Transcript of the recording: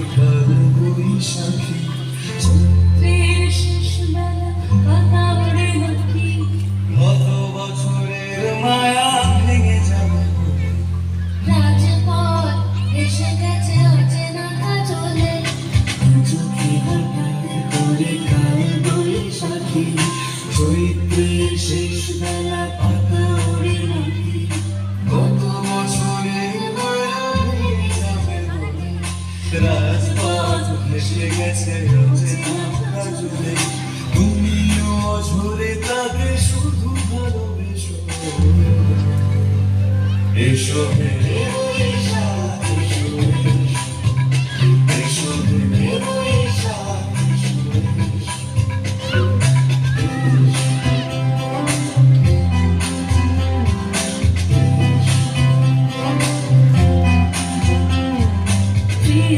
কাল বৈশাখী চৈত্রের শেষ বেলা পাতা ওড়ে নাকি কত বছরের মায়া ভেঙে যাবে রাজপথ এসে গেছে অচেনা কাজলে চোখে হঠাৎ করে কাল বৈশাখী চৈত্রের শেষ বেলা পাতা ওড়ে নাকি কত বছরের মায়া ভেঙে যাবে রাজপথ ভেসে গেছে অচেনা কাজলে তুমিও অঝরে তাকে শুধু ভালোবেসো এসো হে বৈশাখ